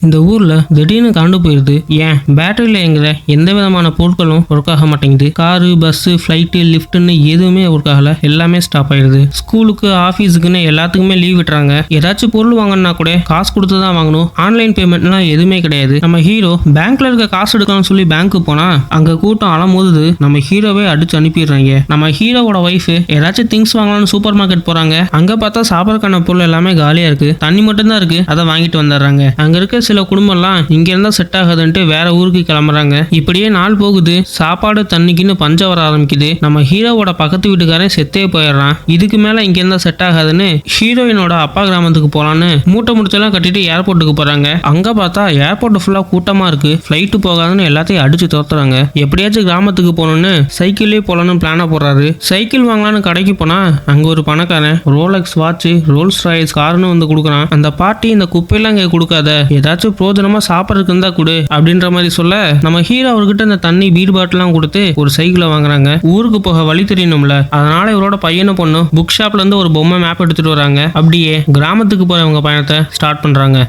இந்த ஊர்ல திடீர்னு கரண்ட் போயிருது. ஏன் பேட்டரியில எங்கிற எந்த விதமான பொருட்களும் ஒர்க் ஆக மாட்டேங்குது. காரு, பஸ், ஃபிளைட்டு, லிஃப்ட்னு எதுவுமே ஒர்க் ஆகல. எல்லாமே ஸ்டாப் ஆயிடுது. ஸ்கூலுக்கு, ஆபீஸுக்குன்னு எல்லாத்துக்குமே லீவ் விட்டுறாங்க. ஏதாச்சும் பொருள் வாங்கினா கூட காசு கொடுத்து தான் வாங்கணும். ஆன்லைன் பேமெண்ட்லாம் எதுவுமே கிடையாது. நம்ம ஹீரோ பேங்க்ல இருக்க காசு எடுக்கலாம்னு சொல்லி பேங்க்கு போனா அங்க கூட்டம் அலமோதுது. நம்ம ஹீரோவே அடிச்சு அனுப்பிடுறாங்க. நம்ம ஹீரோவோட ஒய்ஃப் ஏதாச்சும் திங்ஸ் வாங்கலாம்னு சூப்பர் மார்க்கெட் போறாங்க. அங்க பார்த்தா சாப்பிடறக்கான பொருள் எல்லாமே காலியா இருக்கு. தண்ணி மட்டும் தான் இருக்கு. அதை வாங்கிட்டு வந்துடுறாங்க. அங்க இருக்க சில குடும்பம்லாம் இங்க இருந்தா செட் ஆகாதுன்ட்டு வேற ஊருக்கு கிளம்புறாங்க. இப்படியே நாள் போகுது. சாப்பாடு தண்ணிக்குன்னு பஞ்சம் வர ஆரம்பிக்குது. நம்ம ஹீரோவோட பக்கத்து வீட்டுக்காரன் செத்தே போயிடுறான். இதுக்கு மேல இங்க இருந்தா செட் ஆகாதுன்னு ஹீரோயினோட அப்பா கிராமத்துக்கு போலான்னு மூட்டை முடிச்செல்லாம் கட்டிட்டு ஏர்போர்ட்டுக்கு போறாங்க. அங்க பார்த்தா ஏர்போர்ட் ஃபுல்லா கூட்டமா இருக்கு. ஃபிளைட் போகாதுன்னு எல்லாத்தையும் அடிச்சு தோத்துறாங்க. எப்படியாச்சும் கிராமத்துக்கு போகணும்னு சைக்கிள்லயே போலான்னு பிளான போடுறாரு. சைக்கிள் வாங்கலான்னு கடைக்கு போனா அங்க ஒரு பணக்காரன் ரோலெக்ஸ் வாட்ச், ரோல்ஸ் ராய்ஸ் கார்னு வந்து கொடுக்குறான். அந்த பாட்டி இந்த குப்பையெல்லாம் இங்க கொடுக்காத, ஏதாச்சும் பிரோஜனமா சாப்பிட்றதுக்கு இருந்தா கொடு அப்படின்ற மாதிரி சொல்ல நம்ம ஹீரோ அவர்கிட்ட இந்த தண்ணி பீர் பாட்டிலாம் கொடுத்து ஒரு சைக்கிளை வாங்குறாங்க. ஊருக்கு போக வழி தெரியணும்ல, அதனால இவரோட பையனும் பொண்ணும் புக் ஷாப்ல இருந்து ஒரு பொம்மை மேப் எடுத்துட்டு வராங்க. அப்படியே கிராமத்துக்கு போறவங்க பயணத்தை ஸ்டார்ட் பண்றாங்க.